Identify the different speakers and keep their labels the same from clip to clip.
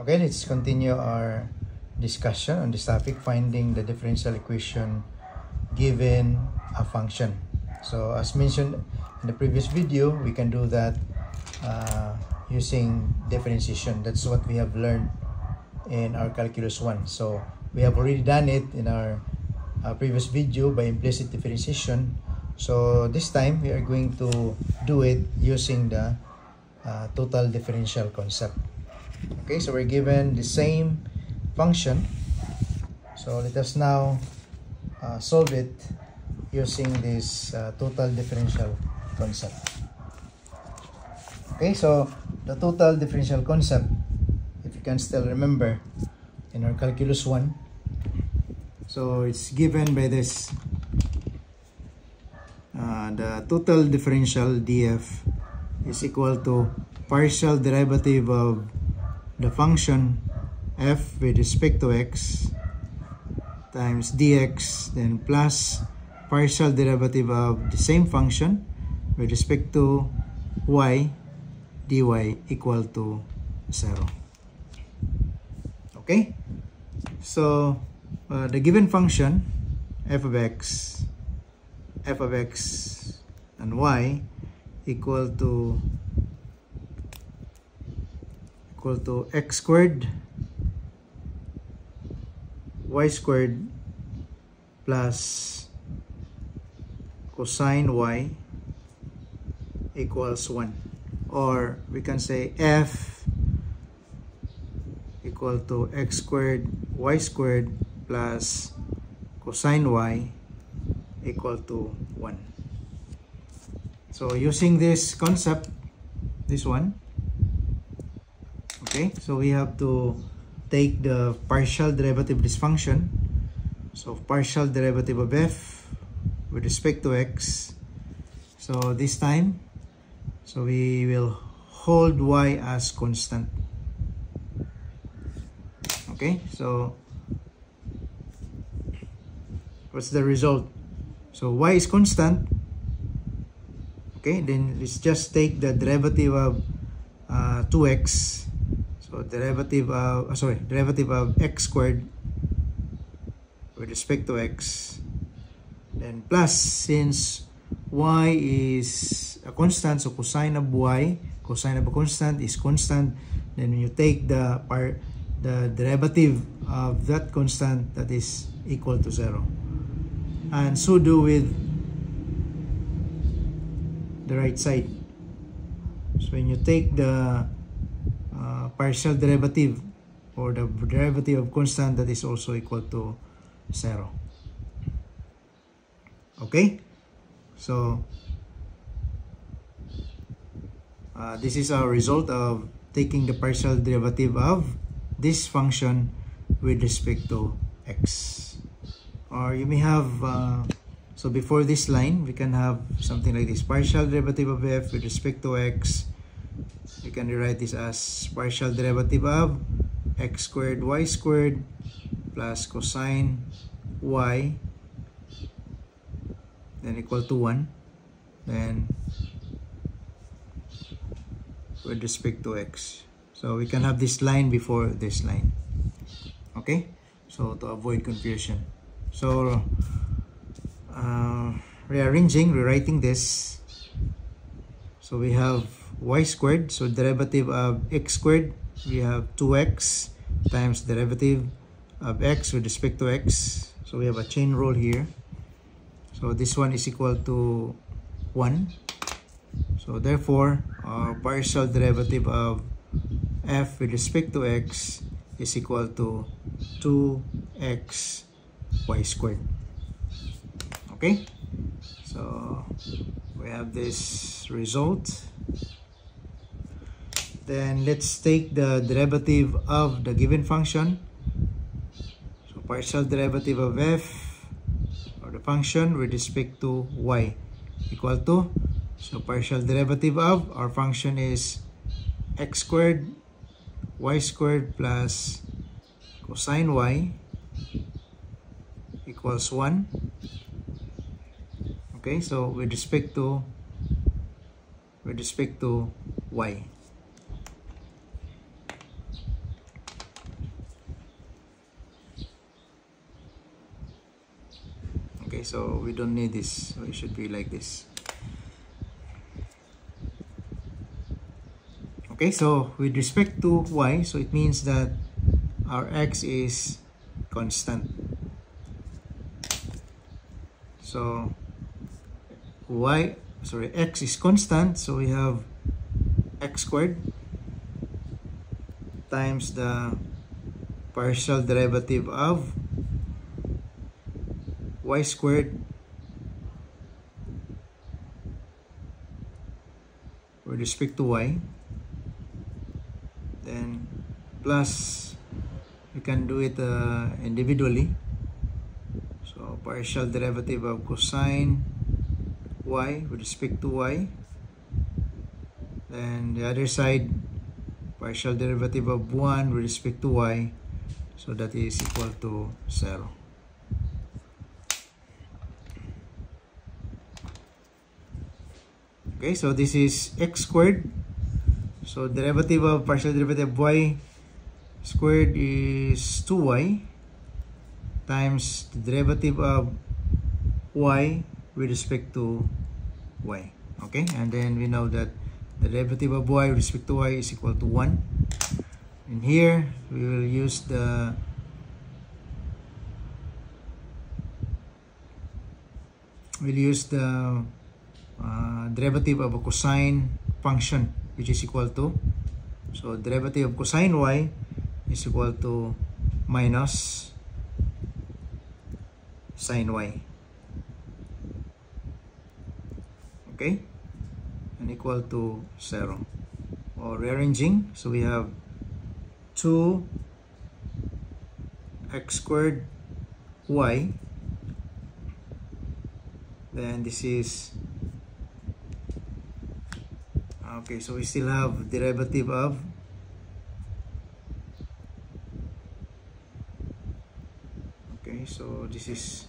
Speaker 1: Okay, let's continue our discussion on this topic, finding the differential equation given a function. So as mentioned in the previous video, we can do that using differentiation. That's what we have learned in our calculus 1. So we have already done it in our previous video by implicit differentiation. So this time we are going to do it using the total differential concept. Okay, so we're given the same function. So let us now solve it using this total differential concept. Okay, so the total differential concept, if you can still remember in our calculus 1, so it's given by this the total differential df is equal to partial derivative of the function f with respect to x times dx, then plus partial derivative of the same function with respect to y dy equal to 0. Okay, so the given function f of x and y equal to x squared y squared plus cosine y equals 1, or we can say f equal to x squared y squared plus cosine y equal to 1. So using this concept, this one, okay, so we have to take the partial derivative of this function. So partial derivative of f with respect to x. So this time, so we will hold y as constant. Okay, so what's the result? So y is constant. Okay, then let's just take the derivative of 2x. So derivative of x squared with respect to x, then plus, since y is a constant, so cosine of y, cosine of a constant is constant, then when you take the derivative of that constant, that is equal to 0. And so do with the right side. So when you take the partial derivative or the derivative of constant, that is also equal to 0. Okay, so this is our result of taking the partial derivative of this function with respect to x. Or you may have so before this line, we can have something like this: partial derivative of f with respect to x. You can rewrite this as partial derivative of x squared y squared plus cosine y, then equal to 1, then with respect to x. So we can have this line before this line. Okay, so to avoid confusion, so rewriting this, so we have y squared, so derivative of x squared, we have 2x times derivative of x with respect to x. So we have a chain rule here, so this one is equal to 1. So therefore our partial derivative of f with respect to x is equal to 2x y squared. Okay, so we have this result. Then let's take the derivative of the given function. So partial derivative of f or the function with respect to y equal to, so partial derivative of our function is x squared y squared plus cosine y equals 1. Okay, so with respect to y. Okay, so we don't need this, so it should be like this. Okay, so with respect to y, so it means that our x is constant. So x is constant, so we have x squared times the partial derivative of y squared with respect to y, then plus, we can do it individually. So partial derivative of cosine y with respect to y, then the other side partial derivative of 1 with respect to y, so that is equal to 0. Okay, so this is x squared. So derivative of partial derivative of y squared is 2y times the derivative of y with respect to y. Okay, and then we know that the derivative of y with respect to y is equal to 1. And here we will use the derivative of a cosine function, which is equal to, so derivative of cosine y is equal to minus sine y. Okay, and equal to 0. Or rearranging, so we have 2x squared y, then this is, okay, so we still have derivative of so this is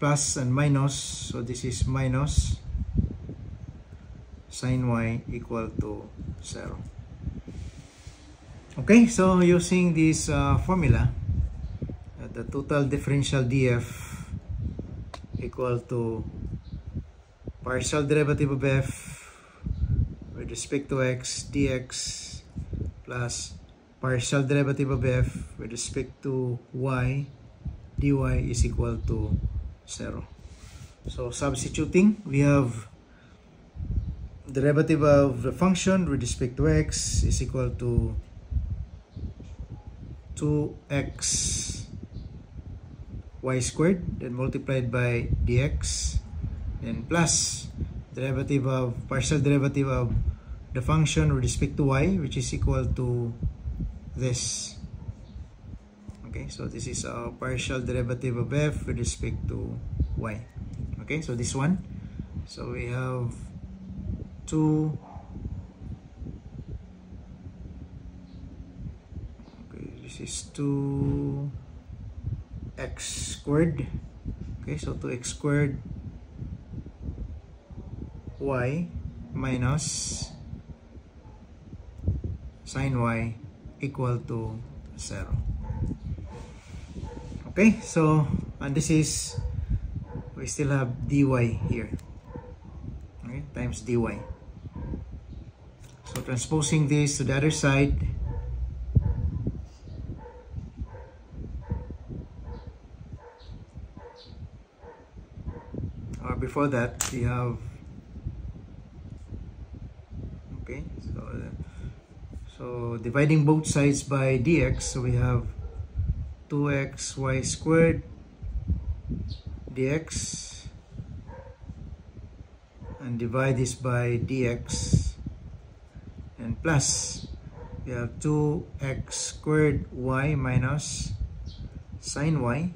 Speaker 1: plus and minus, so this is minus sine y equal to 0. Okay, so using this formula, the total differential df equal to partial derivative of f with respect to x dx plus partial derivative of f with respect to y dy is equal to 0. So substituting, we have derivative of the function with respect to x is equal to 2x y squared, then multiplied by dx, then plus derivative of partial derivative of the function with respect to y, which is equal to this. Okay, so this is a partial derivative of f with respect to y. Okay, so this one, so we have 2 this is 2x squared. Okay, so 2x squared y minus sine y equal to 0. Okay, so and this is, we still have dy here, okay, times dy. So transposing this to the other side, or before that we have, okay, so dividing both sides by dx, so we have 2x y squared dx, and divide this by dx, and plus we have 2x squared y minus sine y,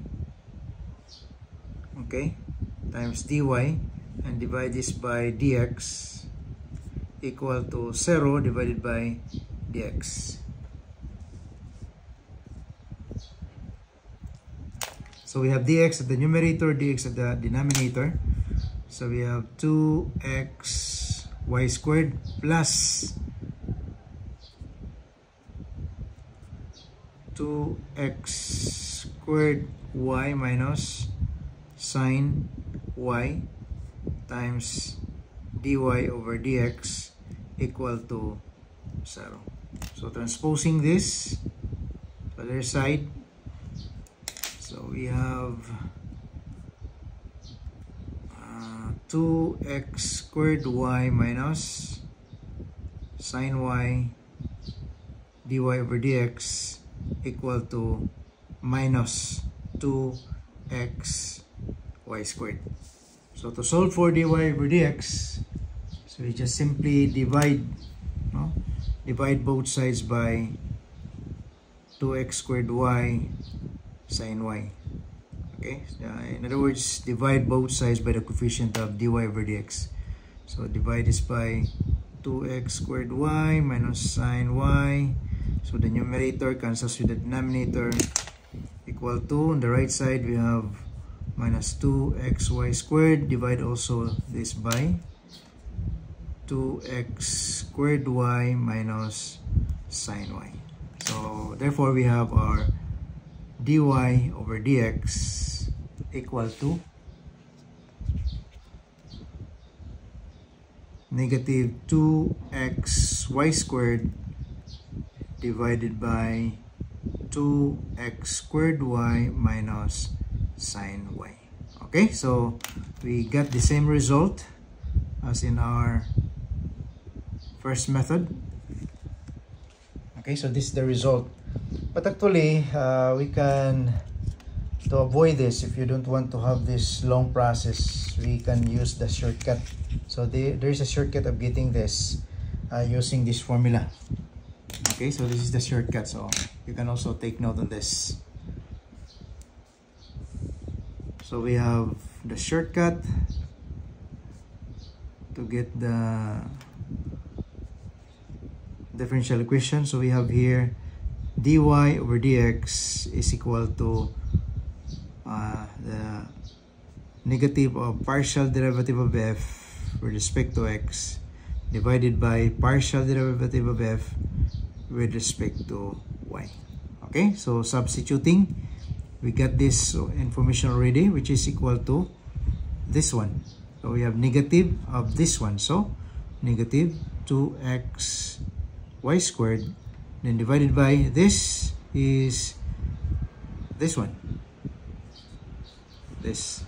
Speaker 1: okay, times dy, and divide this by dx equal to 0 divided by dx. So we have dx at the numerator, dx at the denominator. So we have 2x y squared plus 2x squared y minus sine y times dy over dx equal to 0. So transposing this to the other side, so we have 2x squared y minus sine y dy over dx equal to minus 2x y squared. So to solve for dy over dx, so we just simply divide both sides by 2x squared y sine y. Okay, in other words, divide both sides by the coefficient of dy over dx. So divide this by 2x squared y minus sine y. So the numerator cancels with the denominator, equal to, on the right side we have minus 2xy squared. Divide also this by 2x squared y minus sine y. So therefore we have our dy over dx equal to negative 2xy squared divided by 2x squared y minus sine y. Okay, so we got the same result as in our first method. Okay, so this is the result. But actually, we can, to avoid this, if you don't want to have this long process, we can use the shortcut. So there is a shortcut of getting this using this formula. Okay, so this is the shortcut. So you can also take note on this. So we have the shortcut to get the differential equation. So we have here dy over dx is equal to the negative of partial derivative of f with respect to x divided by partial derivative of f with respect to y. Okay, so substituting, we got this information already, which is equal to this one. So we have negative of this one, so negative 2x y squared, then divided by this is this one, this.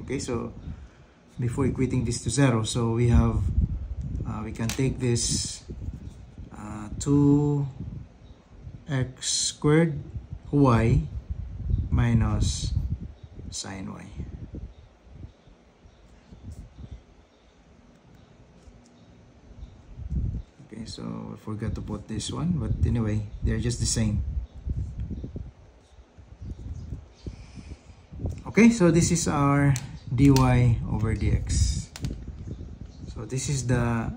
Speaker 1: Okay, so before equating this to 0, so we have we can take this 2x squared y minus sine y. Okay, so I forgot to put this one, but anyway, they're just the same. Okay, so this is our dy over dx. So this is the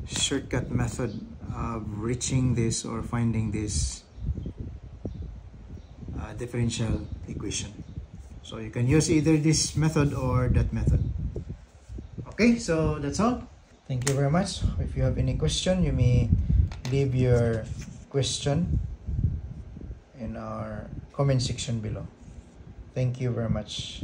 Speaker 1: shortcut method of reaching this or finding this differential equation. So you can use either this method or that method. Okay, so that's all. Thank you very much. If you have any question, you may leave your question in our comment section below. Thank you very much.